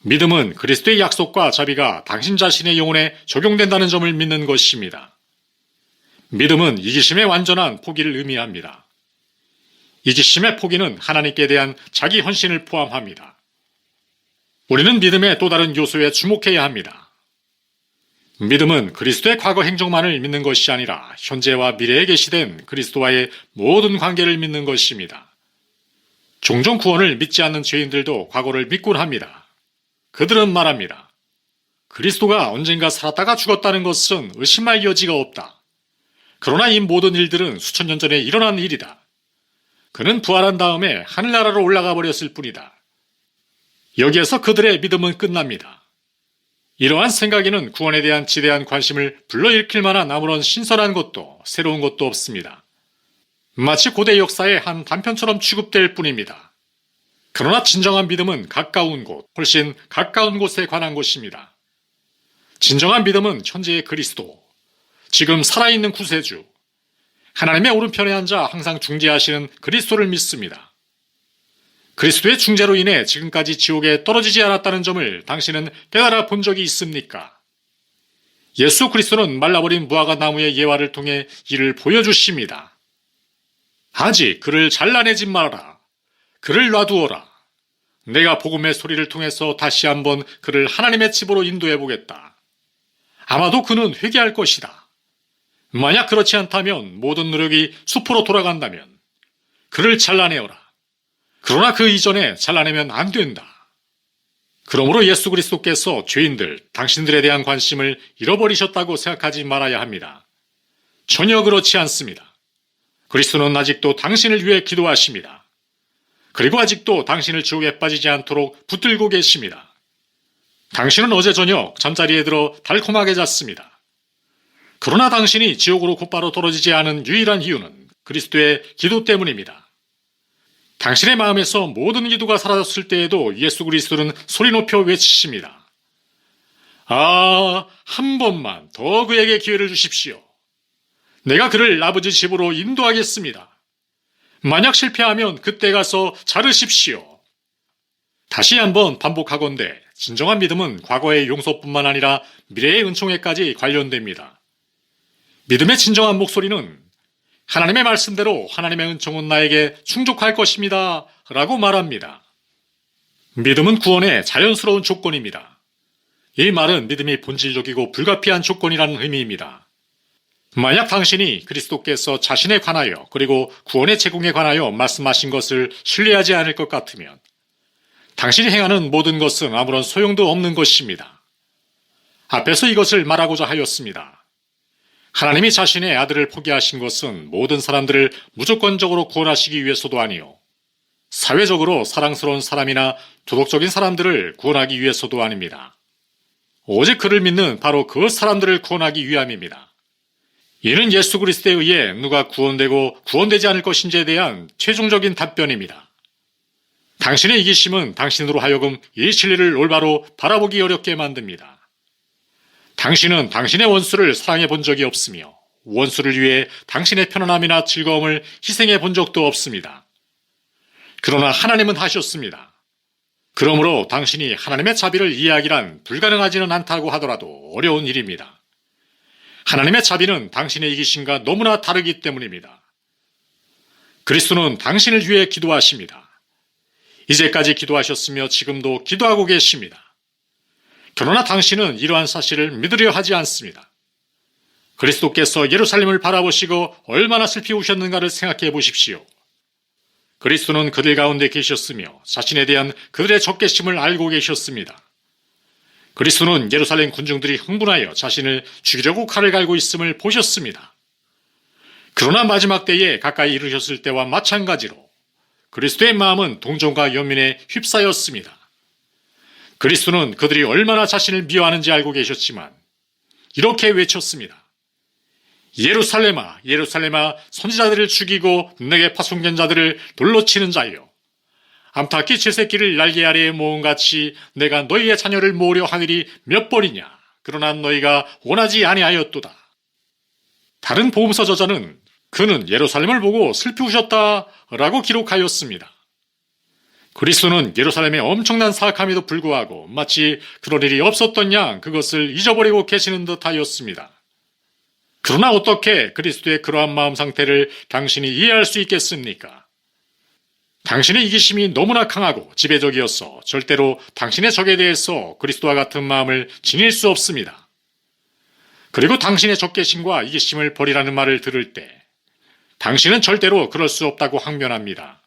믿음은 그리스도의 약속과 자비가 당신 자신의 영혼에 적용된다는 점을 믿는 것입니다. 믿음은 이기심의 완전한 포기를 의미합니다. 이기심의 포기는 하나님께 대한 자기 헌신을 포함합니다. 우리는 믿음의 또 다른 요소에 주목해야 합니다. 믿음은 그리스도의 과거 행적만을 믿는 것이 아니라 현재와 미래에 계시된 그리스도와의 모든 관계를 믿는 것입니다. 종종 구원을 믿지 않는 죄인들도 과거를 믿곤 합니다. 그들은 말합니다. 그리스도가 언젠가 살았다가 죽었다는 것은 의심할 여지가 없다. 그러나 이 모든 일들은 수천 년 전에 일어난 일이다. 그는 부활한 다음에 하늘나라로 올라가 버렸을 뿐이다. 여기에서 그들의 믿음은 끝납니다. 이러한 생각에는 구원에 대한 지대한 관심을 불러일으킬 만한 아무런 신선한 것도 새로운 것도 없습니다. 마치 고대 역사의 한 단편처럼 취급될 뿐입니다. 그러나 진정한 믿음은 가까운 곳, 훨씬 가까운 곳에 관한 것입니다. 진정한 믿음은 현재의 그리스도, 지금 살아있는 구세주, 하나님의 오른편에 앉아 항상 중재하시는 그리스도를 믿습니다. 그리스도의 중재로 인해 지금까지 지옥에 떨어지지 않았다는 점을 당신은 깨달아 본 적이 있습니까? 예수 그리스도는 말라버린 무화과 나무의 예화를 통해 이를 보여주십니다. 아직 그를 잘라내지 말아라. 그를 놔두어라. 내가 복음의 소리를 통해서 다시 한번 그를 하나님의 집으로 인도해 보겠다. 아마도 그는 회개할 것이다. 만약 그렇지 않다면 모든 노력이 수포로 돌아간다면 그를 잘라내어라. 그러나 그 이전에 잘라내면 안 된다. 그러므로 예수 그리스도께서 죄인들, 당신들에 대한 관심을 잃어버리셨다고 생각하지 말아야 합니다. 전혀 그렇지 않습니다. 그리스도는 아직도 당신을 위해 기도하십니다. 그리고 아직도 당신을 지옥에 빠지지 않도록 붙들고 계십니다. 당신은 어제 저녁 잠자리에 들어 달콤하게 잤습니다. 그러나 당신이 지옥으로 곧바로 떨어지지 않은 유일한 이유는 그리스도의 기도 때문입니다. 당신의 마음에서 모든 기도가 사라졌을 때에도 예수 그리스도는 소리 높여 외치십니다. 아, 한 번만 더 그에게 기회를 주십시오. 내가 그를 아버지 집으로 인도하겠습니다. 만약 실패하면 그때 가서 자르십시오. 다시 한번 반복하건대 진정한 믿음은 과거의 용서뿐만 아니라 미래의 은총에까지 관련됩니다. 믿음의 진정한 목소리는 하나님의 말씀대로 하나님의 은총은 나에게 충족할 것입니다 라고 말합니다. 믿음은 구원의 자연스러운 조건입니다. 이 말은 믿음이 본질적이고 불가피한 조건이라는 의미입니다. 만약 당신이 그리스도께서 자신에 관하여 그리고 구원의 제공에 관하여 말씀하신 것을 신뢰하지 않을 것 같으면 당신이 행하는 모든 것은 아무런 소용도 없는 것입니다. 앞에서 이것을 말하고자 하였습니다. 하나님이 자신의 아들을 포기하신 것은 모든 사람들을 무조건적으로 구원하시기 위해서도 아니요, 사회적으로 사랑스러운 사람이나 도덕적인 사람들을 구원하기 위해서도 아닙니다. 오직 그를 믿는 바로 그 사람들을 구원하기 위함입니다. 이는 예수 그리스도에 의해 누가 구원되고 구원되지 않을 것인지에 대한 최종적인 답변입니다. 당신의 이기심은 당신으로 하여금 이 진리를 올바로 바라보기 어렵게 만듭니다. 당신은 당신의 원수를 사랑해 본 적이 없으며 원수를 위해 당신의 편안함이나 즐거움을 희생해 본 적도 없습니다. 그러나 하나님은 하셨습니다. 그러므로 당신이 하나님의 자비를 이해하기란 불가능하지는 않다고 하더라도 어려운 일입니다. 하나님의 자비는 당신의 이기심과 너무나 다르기 때문입니다. 그리스도는 당신을 위해 기도하십니다. 이제까지 기도하셨으며 지금도 기도하고 계십니다. 그러나 당신은 이러한 사실을 믿으려 하지 않습니다. 그리스도께서 예루살렘을 바라보시고 얼마나 슬피 우셨는가를 생각해 보십시오. 그리스도는 그들 가운데 계셨으며 자신에 대한 그들의 적개심을 알고 계셨습니다. 그리스도는 예루살렘 군중들이 흥분하여 자신을 죽이려고 칼을 갈고 있음을 보셨습니다. 그러나 마지막 때에 가까이 이르셨을 때와 마찬가지로 그리스도의 마음은 동정과 연민에 휩싸였습니다. 그리스도는 그들이 얼마나 자신을 미워하는지 알고 계셨지만 이렇게 외쳤습니다. 예루살렘아, 예루살렘아, 선지자들을 죽이고 내게 파송된 자들을 돌로 치는 자여, 암탉이 쥐새끼를 날개 아래에 모음같이 내가 너희의 자녀를 모으려 하늘이 몇 번이냐. 그러나 너희가 원하지 아니하였도다. 다른 복음서 저자는 그는 예루살렘을 보고 슬피 우셨다 라고 기록하였습니다. 그리스도는 예루살렘의 엄청난 사악함에도 불구하고 마치 그런 일이 없었던 양 그것을 잊어버리고 계시는 듯 하였습니다. 그러나 어떻게 그리스도의 그러한 마음 상태를 당신이 이해할 수 있겠습니까? 당신의 이기심이 너무나 강하고 지배적이어서 절대로 당신의 적에 대해서 그리스도와 같은 마음을 지닐 수 없습니다. 그리고 당신의 적개심과 이기심을 버리라는 말을 들을 때 당신은 절대로 그럴 수 없다고 항변합니다.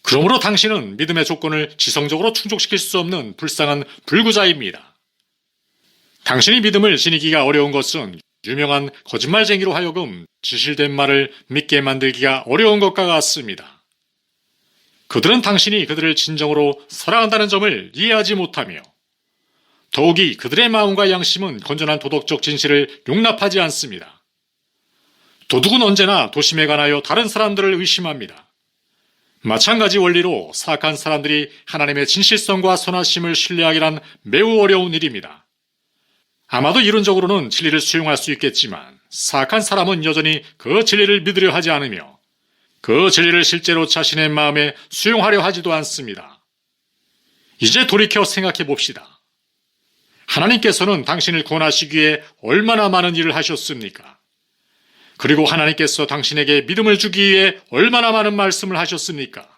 그러므로 당신은 믿음의 조건을 지성적으로 충족시킬 수 없는 불쌍한 불구자입니다. 당신이 믿음을 지니기가 어려운 것은 유명한 거짓말쟁이로 하여금 진실된 말을 믿게 만들기가 어려운 것과 같습니다. 그들은 당신이 그들을 진정으로 사랑한다는 점을 이해하지 못하며 더욱이 그들의 마음과 양심은 건전한 도덕적 진실을 용납하지 않습니다. 도둑은 언제나 도심에 관하여 다른 사람들을 의심합니다. 마찬가지 원리로 사악한 사람들이 하나님의 진실성과 선하심을 신뢰하기란 매우 어려운 일입니다. 아마도 이론적으로는 진리를 수용할 수 있겠지만 사악한 사람은 여전히 그 진리를 믿으려 하지 않으며 그 진리를 실제로 자신의 마음에 수용하려 하지도 않습니다. 이제 돌이켜 생각해 봅시다. 하나님께서는 당신을 구원하시기 위해 얼마나 많은 일을 하셨습니까? 그리고 하나님께서 당신에게 믿음을 주기 위해 얼마나 많은 말씀을 하셨습니까?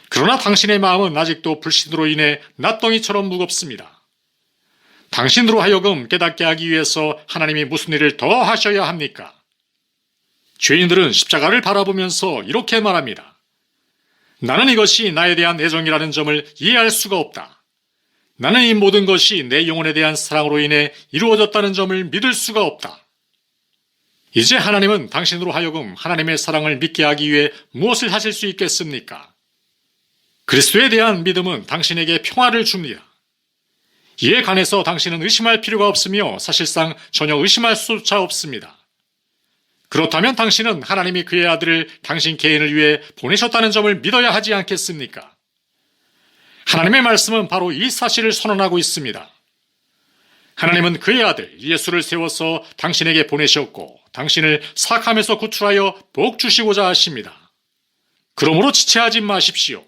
그러나 당신의 마음은 아직도 불신으로 인해 낫덩이처럼 무겁습니다. 당신으로 하여금 깨닫게 하기 위해서 하나님이 무슨 일을 더 하셔야 합니까? 죄인들은 십자가를 바라보면서 이렇게 말합니다. 나는 이것이 나에 대한 애정이라는 점을 이해할 수가 없다. 나는 이 모든 것이 내 영혼에 대한 사랑으로 인해 이루어졌다는 점을 믿을 수가 없다. 이제 하나님은 당신으로 하여금 하나님의 사랑을 믿게 하기 위해 무엇을 하실 수 있겠습니까? 그리스도에 대한 믿음은 당신에게 평화를 줍니다. 이에 관해서 당신은 의심할 필요가 없으며 사실상 전혀 의심할 수조차 없습니다. 그렇다면 당신은 하나님이 그의 아들을 당신 개인을 위해 보내셨다는 점을 믿어야 하지 않겠습니까? 하나님의 말씀은 바로 이 사실을 선언하고 있습니다. 하나님은 그의 아들 예수를 세워서 당신에게 보내셨고 당신을 사악함에서 구출하여 복 주시고자 하십니다. 그러므로 지체하지 마십시오.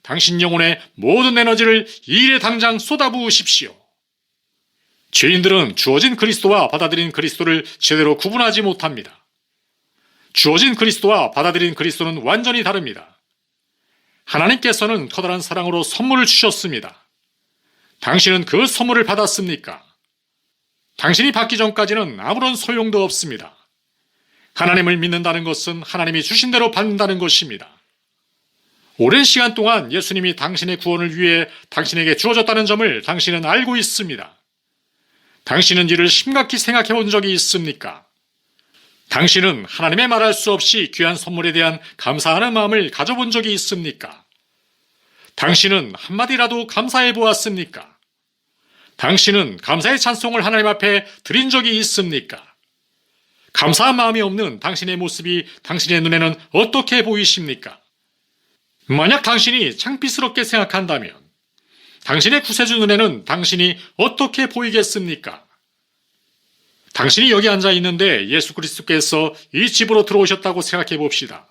당신 영혼의 모든 에너지를 이 일에 당장 쏟아부으십시오. 죄인들은 주어진 그리스도와 받아들인 그리스도를 제대로 구분하지 못합니다. 주어진 그리스도와 받아들인 그리스도는 완전히 다릅니다. 하나님께서는 커다란 사랑으로 선물을 주셨습니다. 당신은 그 선물을 받았습니까? 당신이 받기 전까지는 아무런 소용도 없습니다. 하나님을 믿는다는 것은 하나님이 주신 대로 받는다는 것입니다. 오랜 시간 동안 예수님이 당신의 구원을 위해 당신에게 주어졌다는 점을 당신은 알고 있습니다. 당신은 이를 심각히 생각해 본 적이 있습니까? 당신은 하나님의 말할 수 없이 귀한 선물에 대한 감사하는 마음을 가져본 적이 있습니까? 당신은 한마디라도 감사해 보았습니까? 당신은 감사의 찬송을 하나님 앞에 드린 적이 있습니까? 감사한 마음이 없는 당신의 모습이 당신의 눈에는 어떻게 보이십니까? 만약 당신이 창피스럽게 생각한다면 당신의 구세주 눈에는 당신이 어떻게 보이겠습니까? 당신이 여기 앉아 있는데 예수 그리스도께서 이 집으로 들어오셨다고 생각해 봅시다.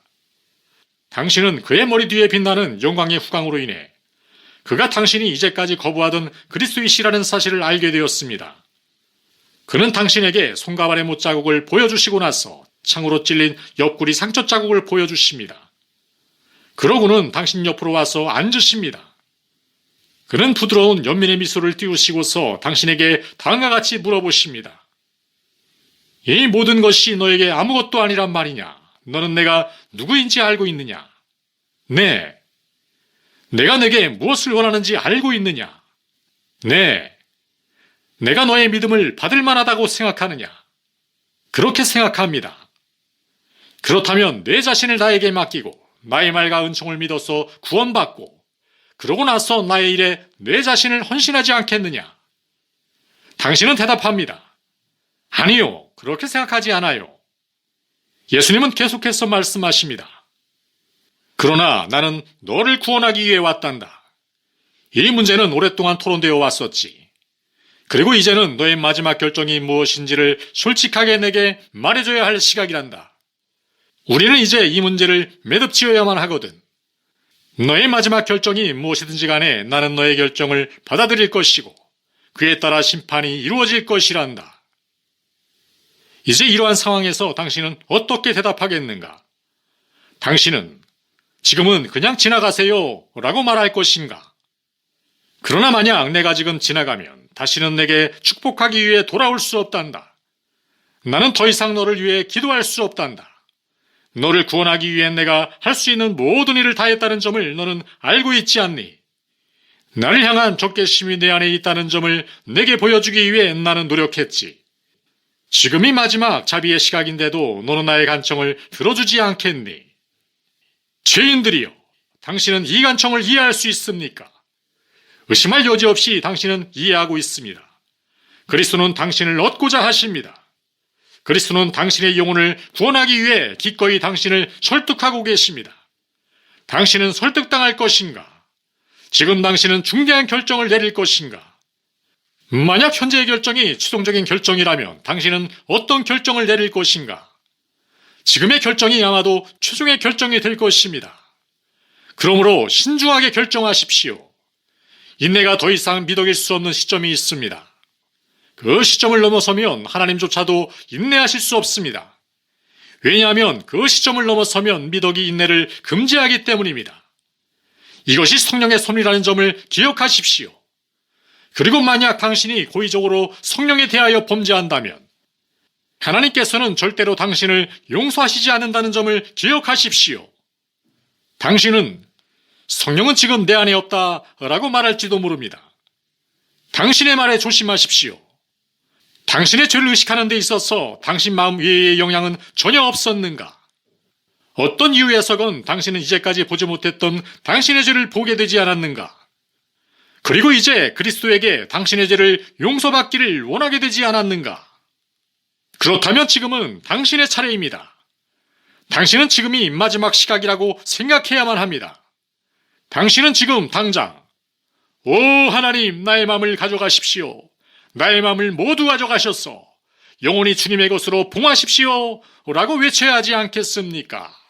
당신은 그의 머리 뒤에 빛나는 영광의 후광으로 인해 그가 당신이 이제까지 거부하던 그리스도이시라는 사실을 알게 되었습니다. 그는 당신에게 손가발의 못자국을 보여주시고 나서 창으로 찔린 옆구리 상처 자국을 보여주십니다. 그러고는 당신 옆으로 와서 앉으십니다. 그는 부드러운 연민의 미소를 띄우시고서 당신에게 다음과 같이 물어보십니다. 이 모든 것이 너에게 아무것도 아니란 말이냐? 너는 내가 누구인지 알고 있느냐? 네. 내가 내게 무엇을 원하는지 알고 있느냐? 네. 내가 너의 믿음을 받을 만하다고 생각하느냐? 그렇게 생각합니다. 그렇다면 내 자신을 나에게 맡기고 나의 말과 은총을 믿어서 구원받고 그러고 나서 나의 일에 내 자신을 헌신하지 않겠느냐? 당신은 대답합니다. 아니요, 그렇게 생각하지 않아요. 예수님은 계속해서 말씀하십니다. 그러나 나는 너를 구원하기 위해 왔단다. 이 문제는 오랫동안 토론되어 왔었지. 그리고 이제는 너의 마지막 결정이 무엇인지를 솔직하게 내게 말해줘야 할 시각이란다. 우리는 이제 이 문제를 매듭지어야만 하거든. 너의 마지막 결정이 무엇이든지 간에 나는 너의 결정을 받아들일 것이고 그에 따라 심판이 이루어질 것이란다. 이제 이러한 상황에서 당신은 어떻게 대답하겠는가? 당신은 지금은 그냥 지나가세요 라고 말할 것인가? 그러나 만약 내가 지금 지나가면 다시는 내게 축복하기 위해 돌아올 수 없단다. 나는 더 이상 너를 위해 기도할 수 없단다. 너를 구원하기 위해 내가 할 수 있는 모든 일을 다했다는 점을 너는 알고 있지 않니? 나를 향한 적개심이 내 안에 있다는 점을 내게 보여주기 위해 나는 노력했지. 지금이 마지막 자비의 시각인데도 너는 나의 간청을 들어주지 않겠니? 죄인들이여, 당신은 이 간청을 이해할 수 있습니까? 의심할 여지 없이 당신은 이해하고 있습니다. 그리스도는 당신을 얻고자 하십니다. 그리스도는 당신의 영혼을 구원하기 위해 기꺼이 당신을 설득하고 계십니다. 당신은 설득당할 것인가? 지금 당신은 중대한 결정을 내릴 것인가? 만약 현재의 결정이 최종적인 결정이라면 당신은 어떤 결정을 내릴 것인가? 지금의 결정이 아마도 최종의 결정이 될 것입니다. 그러므로 신중하게 결정하십시오. 인내가 더 이상 미덕일 수 없는 시점이 있습니다. 그 시점을 넘어서면 하나님조차도 인내하실 수 없습니다. 왜냐하면 그 시점을 넘어서면 미덕이 인내를 금지하기 때문입니다. 이것이 성령의 섭리라는 점을 기억하십시오. 그리고 만약 당신이 고의적으로 성령에 대하여 범죄한다면 하나님께서는 절대로 당신을 용서하시지 않는다는 점을 기억하십시오. 당신은 성령은 지금 내 안에 없다라고 말할지도 모릅니다. 당신의 말에 조심하십시오. 당신의 죄를 의식하는 데 있어서 당신 마음 위의 영향은 전혀 없었는가? 어떤 이유에서건 당신은 이제까지 보지 못했던 당신의 죄를 보게 되지 않았는가? 그리고 이제 그리스도에게 당신의 죄를 용서받기를 원하게 되지 않았는가? 그렇다면 지금은 당신의 차례입니다. 당신은 지금이 마지막 시각이라고 생각해야만 합니다. 당신은 지금 당장 오 하나님 나의 마음을 가져가십시오. 나의 마음을 모두 가져가셨소. 영원히 주님의 것으로 봉하십시오 라고 외쳐야 하지 않겠습니까?